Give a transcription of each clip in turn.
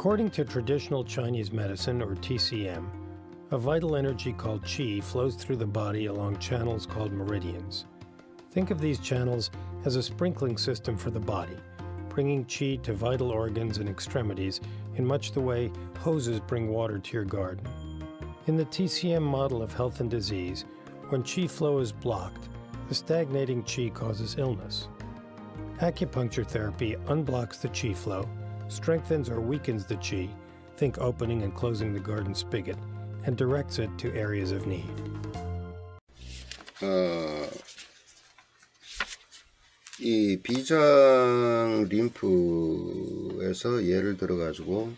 According to traditional Chinese medicine, or TCM, a vital energy called qi flows through the body along channels called meridians. Think of these channels as a sprinkling system for the body, bringing qi to vital organs and extremities in much the way hoses bring water to your garden. In the TCM model of health and disease, when qi flow is blocked, the stagnating qi causes illness. Acupuncture therapy unblocks the qi flow, strengthens or weakens the qi, think opening and closing the garden spigot, and directs it to areas of need. 이 비장 림프에서 예를 들어 가지고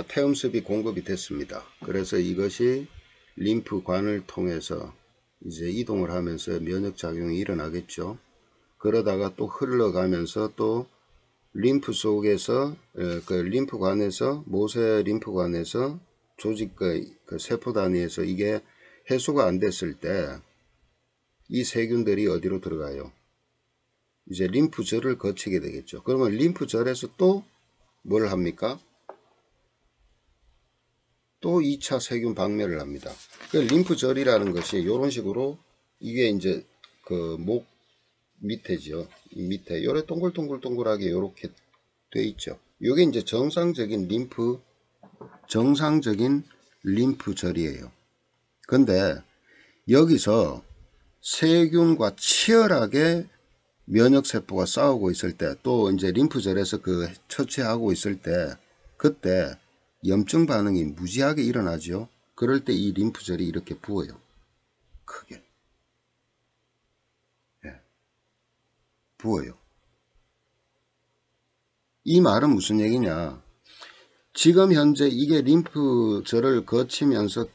태음습이 공급이 됐습니다. 그래서 이것이 림프관을 통해서 이제 이동을 하면서 면역 작용이 일어나겠죠. 그러다가 또 흘러가면서 또 림프 속에서 그 림프관에서 모세 림프관에서 조직 그 세포 단위에서 이게 해소가 안 됐을 때 이 세균들이 어디로 들어가요? 이제 림프절을 거치게 되겠죠. 그러면 림프절에서 또 뭘 합니까? 또 2차 세균 박멸을 합니다. 그 림프절이라는 것이 이런 식으로 이게 이제 그 목 밑에죠. 이 밑에 요래 동글동글동글하게 요렇게 돼 있죠. 요게 이제 정상적인 림프절이에요. 근데 여기서 세균과 치열하게 면역세포가 싸우고 있을 때, 또 이제 림프절에서 그 처치하고 있을 때, 그때 염증 반응이 무지하게 일어나죠. 그럴 때 이 림프절이 이렇게 부어요. 크게. 부어요. 이 말은 무슨 얘기냐? 지금 현재 이게 림프절을 거치면서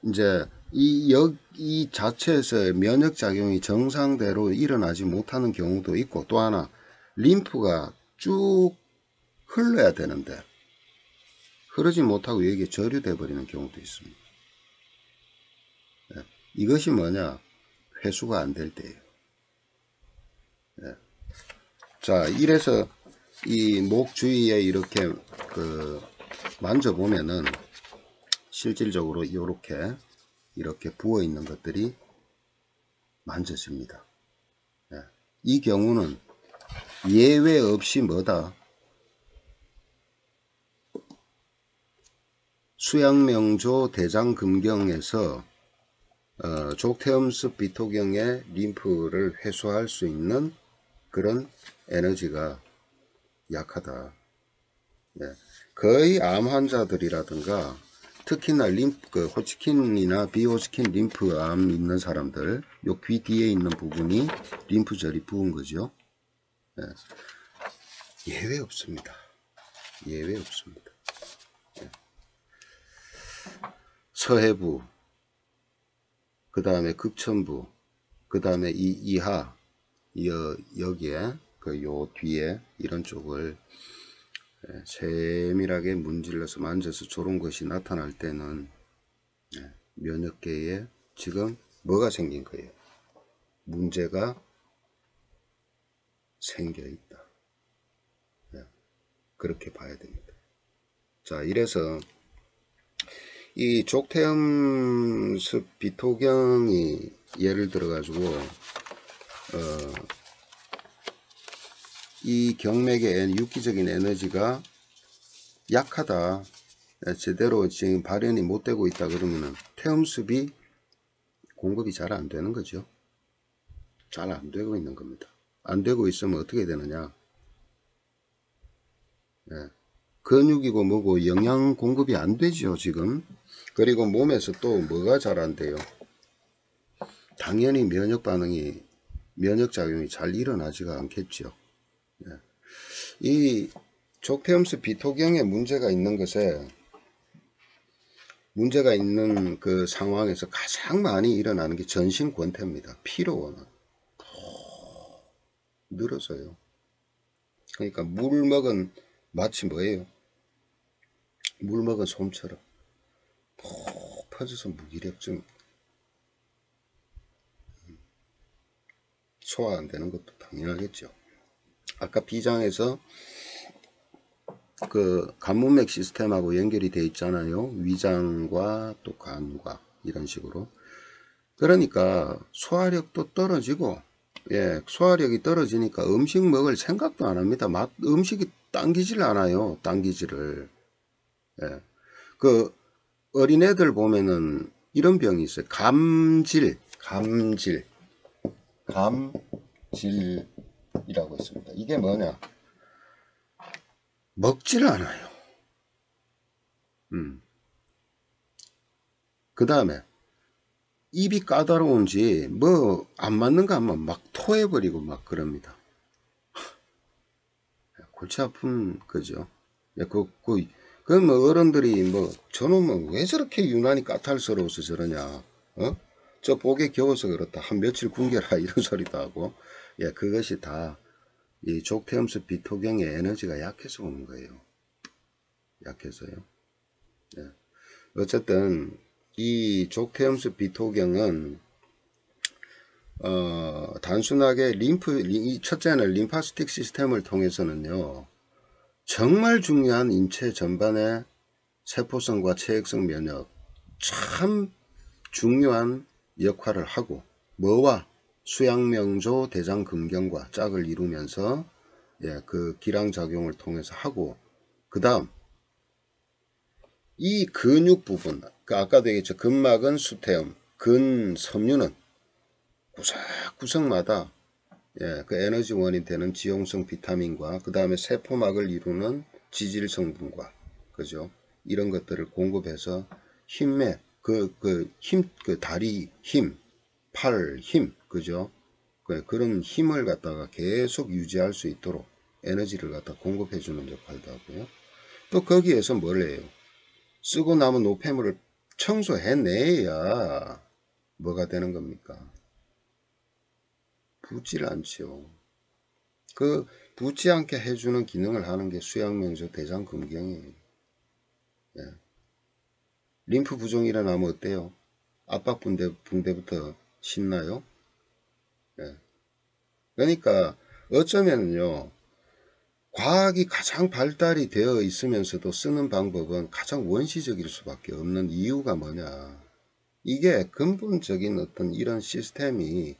이제 이 자체에서 면역작용이 정상대로 일어나지 못하는 경우도 있고, 또 하나 림프가 쭉 흘러야 되는데 흐르지 못하고 여기에 저류돼 버리는 경우도 있습니다. 이것이 뭐냐? 회수가 안 될 때예요. 자, 이래서 이 목 주위에 이렇게 만져보면은 실질적으로 이렇게 부어 있는 것들이 만져집니다. 이 경우는 예외 없이 뭐다? 수양명조 대장금경에서 족태음습 비토경의 림프를 회수할 수 있는 그런 에너지가 약하다. 거의 암 환자들이라든가 특히나 호치킨이나 비호치킨 림프암 있는 사람들, 요 귀 뒤에 있는 부분이 림프절이 부은 거죠. 예외 없습니다. 예외 없습니다. 서해부, 그 다음에 극천부, 그 다음에 이 이하, 여기에 요 뒤에 이런 쪽을 세밀하게 문질러서 만져서 저런 것이 나타날 때는 면역계에 지금 뭐가 생긴 거예요? 문제가 생겨 있다. 그렇게 봐야 됩니다. 자, 이래서 이 족태음습 비토경이 예를 들어 가지고 이 경맥의 유기적인 에너지가 약하다, 제대로 지금 발현이 못 되고 있다 그러면은 태음습이 공급이 잘 안 되는 거죠. 잘 안 되고 있는 겁니다. 안 되고 있으면 어떻게 되느냐? 근육이고 뭐고 영양 공급이 안 되죠, 지금. 그리고 몸에서 또 뭐가 잘 안 돼요? 당연히 면역작용이 잘 일어나지가 않겠죠. 이 족태음습 비토경에 문제가 있는 것에, 문제가 있는 그 상황에서 가장 많이 일어나는 게 전신 권태입니다. 피로는 늘어서요. 그러니까 물 먹은, 마치 뭐예요? 물 먹은 솜처럼 푹 퍼져서 무기력증, 소화 안 되는 것도 당연하겠죠. 아까 비장에서 그 간문맥 시스템하고 연결이 돼 있잖아요. 위장과 또 간과 이런 식으로. 그러니까 소화력도 떨어지고, 예, 소화력이 떨어지니까 음식 먹을 생각도 안 합니다. 음식이 당기질 않아요. 당기지를. 예. 그 어린애들 보면은 이런 병이 있어요. 감질이라고 있습니다. 이게 뭐냐? 먹질 않아요. 그 다음에 입이 까다로운지 뭐 안 맞는 거 하면 막 토해버리고 막 그럽니다. 골치 아픈 거죠. 그건 뭐 어른들이 뭐 저놈은 왜 저렇게 유난히 까탈스러워서 저러냐, 저 복에 겨워서 그렇다, 한 며칠 굶겨라 이런 소리도 하고, 예, 그것이 다 이 족태음수 비토경의 에너지가 약해서 오는 거예요. 약해서요. 예. 어쨌든 이 족태음수 비토경은 단순하게 첫째는 림파스틱 시스템을 통해서는요, 정말 중요한 인체 전반의 세포성과 체액성 면역 참 중요한 역할을 하고, 뭐와 수양명조 대장금경과 짝을 이루면서, 예, 그 기량작용을 통해서 하고, 그 다음 이 근육 부분, 아까도 얘기했죠. 근막은 수태음, 근섬유는 구석구석마다, 예, 그 에너지 원인 되는 지용성 비타민과 그 다음에 세포막을 이루는 지질 성분과, 그죠? 이런 것들을 공급해서 힘에 그 다리 힘, 팔 힘, 그죠? 그런 힘을 갖다가 계속 유지할 수 있도록 에너지를 갖다 공급해 주는 역할도 하고요. 또 거기에서 뭘 해요? 쓰고 남은 노폐물을 청소해내야 뭐가 되는 겁니까? 붓질 않지요. 그 붓지 않게 해주는 기능을 하는 게 수양명조 대장금경이에요. 예. 림프 부종이 일어나면 어때요? 압박 붕대부터 신나요? 예. 그러니까 어쩌면요, 과학이 가장 발달이 되어 있으면서도 쓰는 방법은 가장 원시적일 수밖에 없는 이유가 뭐냐, 이게 근본적인 어떤 이런 시스템이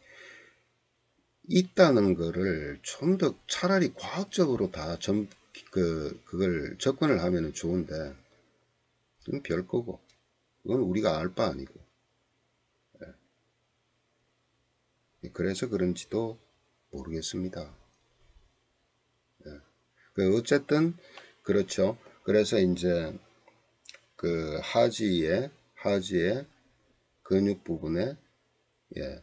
있다는 거를 좀 더 차라리 과학적으로 다 그걸 접근을 하면 좋은데, 그건 별 거고, 그건 우리가 알 바 아니고. 예. 그래서 그런지도 모르겠습니다. 예. 어쨌든 그렇죠. 그래서 이제 그 하지의 근육 부분에, 예,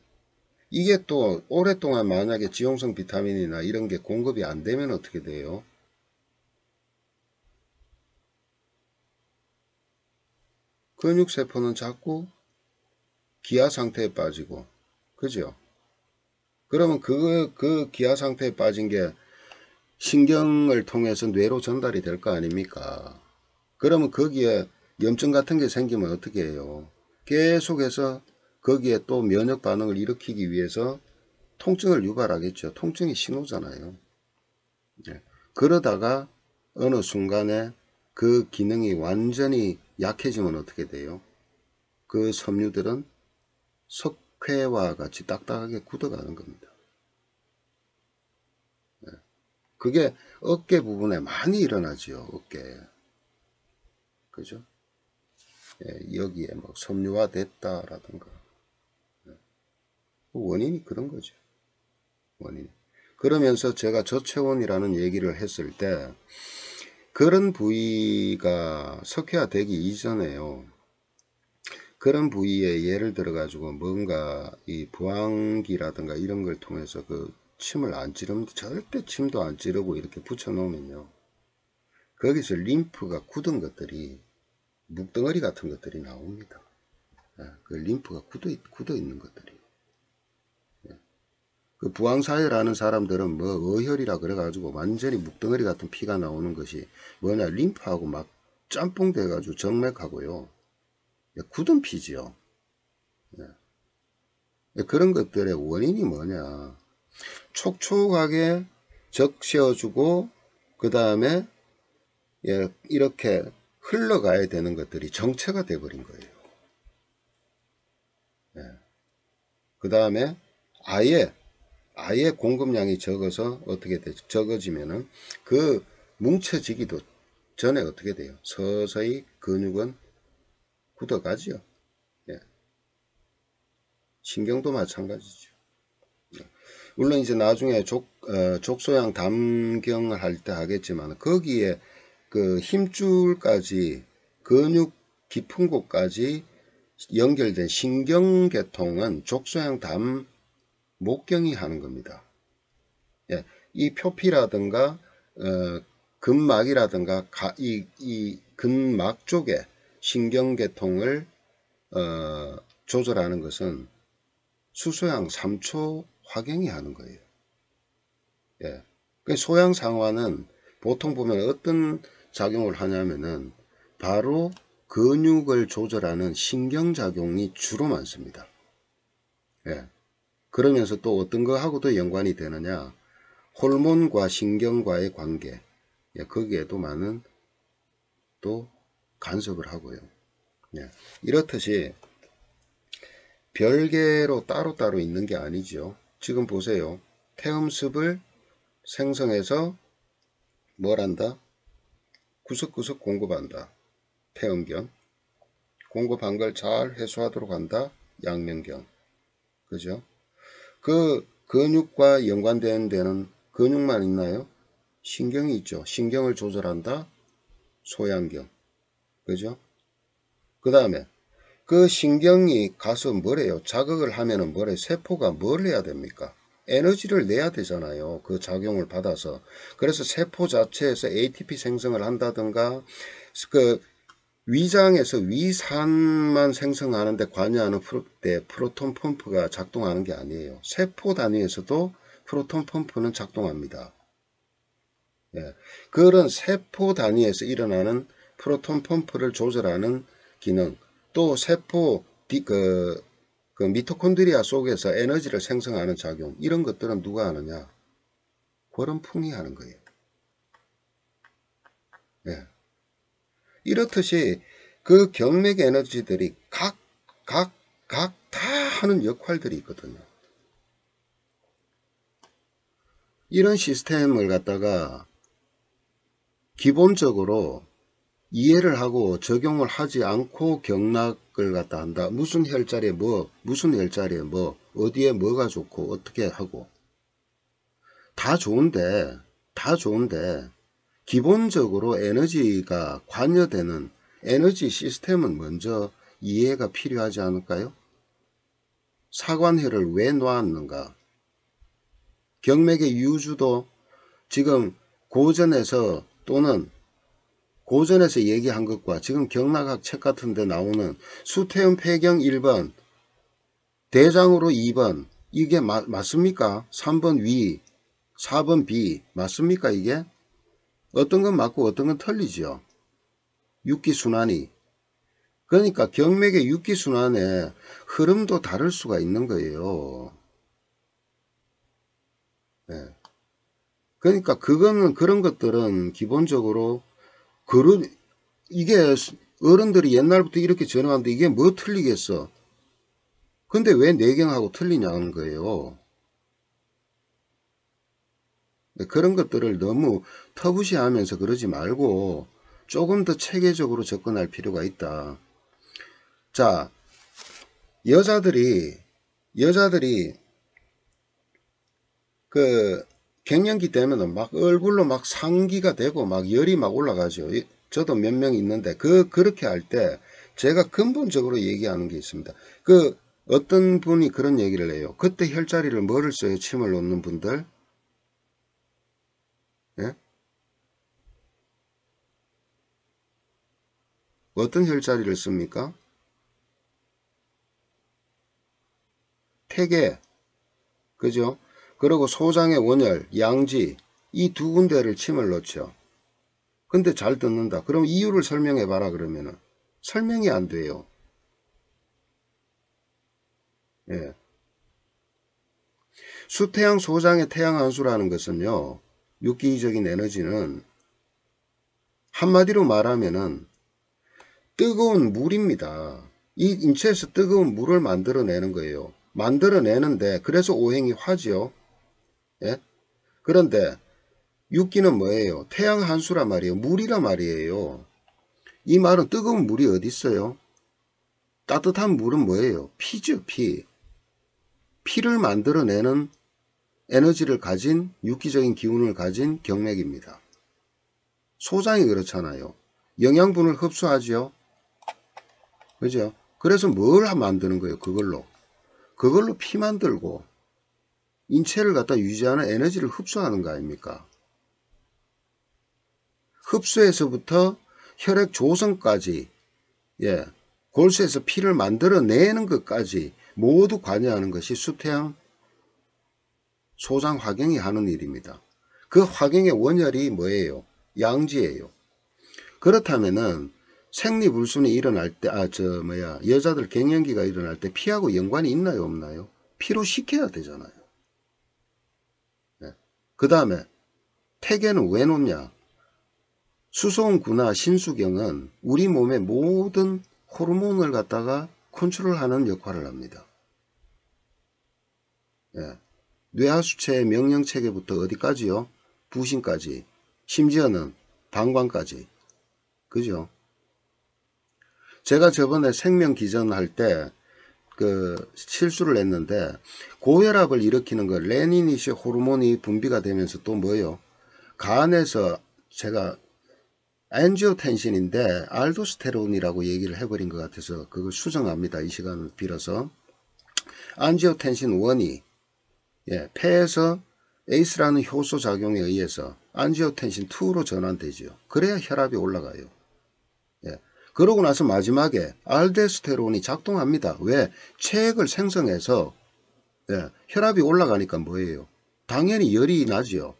이게 또 오랫동안 만약에 지용성 비타민이나 이런 게 공급이 안 되면 어떻게 돼요? 근육세포는 자꾸 기아 상태에 빠지고, 그죠? 그러면 그 기아 상태에 빠진 게 신경을 통해서 뇌로 전달이 될 거 아닙니까? 그러면 거기에 염증 같은 게 생기면 어떻게 해요? 계속해서 거기에 또 면역 반응을 일으키기 위해서 통증을 유발하겠죠. 통증이 신호잖아요. 네. 그러다가 어느 순간에 그 기능이 완전히 약해지면 어떻게 돼요? 그 섬유들은 석회와 같이 딱딱하게 굳어가는 겁니다. 네. 그게 어깨 부분에 많이 일어나지요. 어깨에. 그죠? 예, 여기에 뭐 섬유화 됐다라든가. 네. 원인이 그런 거죠. 원인. 그러면서 제가 저체온이라는 얘기를 했을 때, 그런 부위가 석회화되기 이전에요, 그런 부위에 예를 들어 가지고 뭔가 이 부항기라든가 이런 걸 통해서 그 침을 안 찌르면, 절대 침도 안 찌르고 이렇게 붙여 놓으면요, 거기서 림프가 굳은 것들이, 묵덩어리 같은 것들이 나옵니다. 그 림프가 굳어 있는 것들이. 그 부항사회라는 사람들은 뭐 어혈이라 그래가지고 완전히 묵덩어리 같은 피가 나오는 것이 뭐냐, 림프하고 막 짬뽕 돼가지고 정맥하고요, 굳은 피지요. 그런 것들의 원인이 뭐냐, 촉촉하게 적셔주고 그 다음에 예, 이렇게 흘러가야 되는 것들이 정체가 돼버린 거예요. 예. 그 다음에 아예 공급량이 적어서 어떻게 되죠? 적어지면은 그 뭉쳐지기도 전에 어떻게 돼요? 서서히 근육은 굳어가지요. 예. 신경도 마찬가지죠. 예. 물론 이제 나중에 족소양 담경을 할 때 하겠지만 거기에 그 힘줄까지 근육 깊은 곳까지 연결된 신경계통은 족소양 담 목경이 하는 겁니다. 예, 이 표피라든가 근막이라든가 이 근막 쪽에 신경계통을 조절하는 것은 수소양 3초 화경이 하는 거예요. 예, 그 소양상화는 보통 보면 어떤 작용을 하냐면은 바로 근육을 조절하는 신경작용이 주로 많습니다. 예. 그러면서 또 어떤 거하고도 연관이 되느냐, 호르몬과 신경과의 관계, 예, 거기에도 많은 또 간섭을 하고요. 예. 이렇듯이 별개로 따로따로 있는 게 아니죠. 지금 보세요. 태음습을 생성해서 뭘 한다? 구석구석 공급한다. 태음경. 공급한 걸 잘 회수하도록 한다. 양면경. 그죠? 그 근육과 연관된 데는 근육만 있나요? 신경이 있죠. 신경을 조절한다. 소양경. 그죠? 그 다음에 그 신경이 가서 뭐래요? 자극을 하면은 뭐래? 세포가 뭘 해야 됩니까? 에너지를 내야 되잖아요. 그 작용을 받아서. 그래서 세포 자체에서 ATP 생성을 한다든가 그 위장에서 위산만 생성하는데 관여하는 프로톤 펌프가 작동하는 게 아니에요. 세포 단위에서도 프로톤 펌프는 작동합니다. 예. 그런 세포 단위에서 일어나는 프로톤 펌프를 조절하는 기능, 또 세포 그 미토콘드리아 속에서 에너지를 생성하는 작용, 이런 것들은 누가 하느냐? 고름풍이 하는 거예요. 예. 이렇듯이 그 경맥 에너지들이 각 다 하는 역할들이 있거든요. 이런 시스템을 갖다가 기본적으로 이해를 하고 적용을 하지 않고 경락을 갖다 한다. 무슨 혈자리에 뭐, 무슨 혈자리에 뭐, 어디에 뭐가 좋고 어떻게 하고 다 좋은데 기본적으로 에너지가 관여되는 에너지 시스템은 먼저 이해가 필요하지 않을까요? 사관혈을 왜 놓았는가? 경맥의 유주도 지금 고전에서 또는 고전에서 얘기한 것과 지금 경락학 책 같은 데 나오는 수태음 폐경 1번, 대장으로 2번, 이게 맞습니까? 3번 위, 4번 비, 맞습니까 이게? 어떤 건 맞고 어떤 건 틀리죠. 육기순환이. 그러니까 경맥의 육기순환의 흐름도 다를 수가 있는 거예요. 네. 그러니까 그거는 그런 것들은 기본적으로 이게 어른들이 옛날부터 이렇게 전해왔는데 이게 뭐 틀리겠어? 근데 왜 내경하고 틀리냐는 거예요. 그런 것들을 너무 터부시하면서 그러지 말고 조금 더 체계적으로 접근할 필요가 있다. 자, 여자들이 그 갱년기 되면은 막 얼굴로 막 상기가 되고 막 열이 막 올라가죠. 저도 몇 명 있는데 그렇게 할 때 제가 근본적으로 얘기하는 게 있습니다. 그 어떤 분이 그런 얘기를 해요. 그때 혈자리를 뭐를 써요? 침을 놓는 분들. 예? 어떤 혈자리를 씁니까? 태계, 그죠? 그리고 소장의 원혈, 양지, 이 두 군데를 침을 넣죠. 근데 잘 듣는다. 그럼 이유를 설명해 봐라 그러면은 설명이 안 돼요. 예. 수태양 소장의 태양한수라는 것은요, 육기적인 에너지는 한마디로 말하면은 뜨거운 물입니다. 이 인체에서 뜨거운 물을 만들어내는 거예요. 만들어내는데 그래서 오행이 화지요. 예? 그런데 육기는 뭐예요? 태양 한수란 말이에요. 물이란 말이에요. 이 말은 뜨거운 물이 어디 있어요? 따뜻한 물은 뭐예요? 피죠, 피. 피를 만들어내는 에너지를 가진 육기적인 기운을 가진 경맥입니다. 소장이 그렇잖아요. 영양분을 흡수하죠. 그죠? 그래서 뭘 만드는 거예요? 그걸로 피 만들고 인체를 갖다 유지하는 에너지를 흡수하는 거 아닙니까? 흡수에서부터 혈액 조성까지, 예, 골수에서 피를 만들어내는 것까지 모두 관여하는 것이 수태양 소장 화경이 하는 일입니다. 그 화경의 원혈이 뭐예요? 양지예요. 그렇다면은 생리불순이 일어날 때, 여자들 갱년기가 일어날 때 피하고 연관이 있나요, 없나요? 피로 식혀야 되잖아요. 네. 그 다음에 태계는 왜 놓냐? 수소음구나 신수경은 우리 몸의 모든 호르몬을 갖다가 컨트롤하는 역할을 합니다. 예. 뇌하수체의 명령체계부터 어디까지요? 부신까지, 심지어는 방광까지. 그죠? 제가 저번에 생명기전할 때 실수를 했는데 고혈압을 일으키는 거 레니니시 호르몬이 분비가 되면서 또 뭐요? 간에서 제가 엔지오텐신인데 알도스테론이라고 얘기를 해버린 것 같아서 그걸 수정합니다. 이 시간을 빌어서. 안지오텐신 1이 폐에서 에이스라는 효소 작용에 의해서 안지오텐신 2로 전환되죠. 그래야 혈압이 올라가요. 그러고 나서 마지막에 알도스테론이 작동합니다. 왜? 체액을 생성해서 혈압이 올라가니까 뭐예요? 당연히 열이 나지요.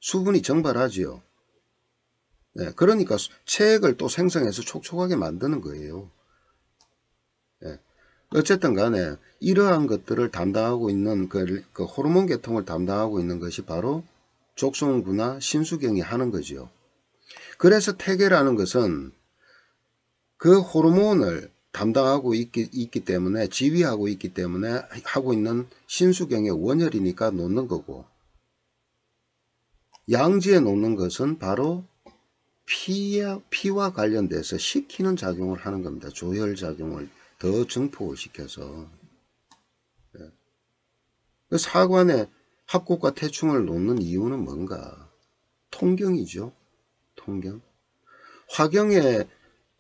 수분이 증발하지요. 그러니까 체액을 또 생성해서 촉촉하게 만드는 거예요. 어쨌든 간에 이러한 것들을 담당하고 있는 그 호르몬 계통을 담당하고 있는 것이 바로 족성구나 신수경이 하는 거죠. 그래서 태계라는 것은 그 호르몬을 담당하고 있기 때문에 지휘하고 있기 때문에 하고 있는 신수경의 원혈이니까 놓는 거고, 양지에 놓는 것은 바로 피와 관련돼서 식히는 작용을 하는 겁니다. 조혈 작용을 더 증폭시켜서. 사관에 합곡과 태충을 놓는 이유는 뭔가? 통경이죠. 통경.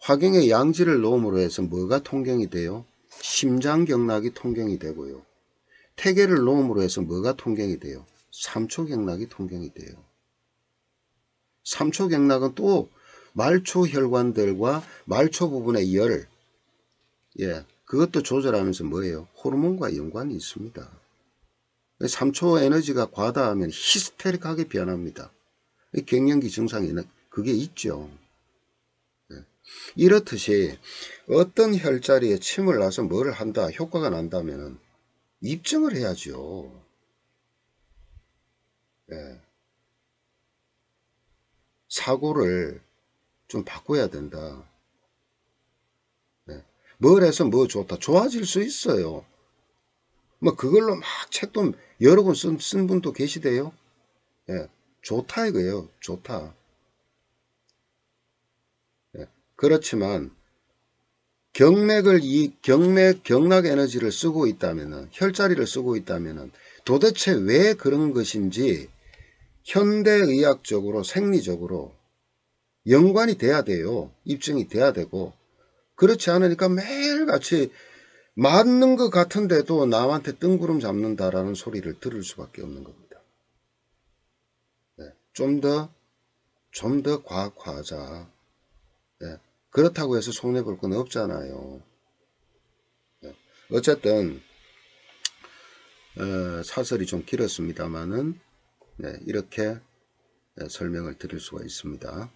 화경의 양지를 놓음으로 해서 뭐가 통경이 돼요? 심장경락이 통경이 되고요. 태계를 놓음으로 해서 뭐가 통경이 돼요? 삼초경락이 통경이 돼요. 삼초경락은 또 말초혈관들과 말초 부분의 열, 그것도 조절하면서 뭐예요? 호르몬과 연관이 있습니다. 삼초 에너지가 과다하면 히스테릭하게 변합니다. 갱년기 증상에는 그게 있죠. 이렇듯이 어떤 혈자리에 침을 놔서 뭐를 한다, 효과가 난다면 입증을 해야죠. 사고를 좀 바꿔야 된다. 뭘 해서 뭐 좋다. 좋아질 수 있어요. 뭐 그걸로 막 책도 여러 권 쓴 분도 계시대요. 좋다 이거예요. 좋다. 그렇지만 경락 에너지를 쓰고 있다면은, 혈자리를 쓰고 있다면은 도대체 왜 그런 것인지 현대의학적으로 생리적으로 연관이 돼야 돼요. 입증이 돼야 되고, 그렇지 않으니까 매일같이 맞는 것 같은데도 남한테 뜬구름 잡는다라는 소리를 들을 수밖에 없는 겁니다. 좀 더 과학화하자. 그렇다고 해서 손해볼 건 없잖아요. 어쨌든 사설이 좀 길었습니다만은 이렇게 설명을 드릴 수가 있습니다.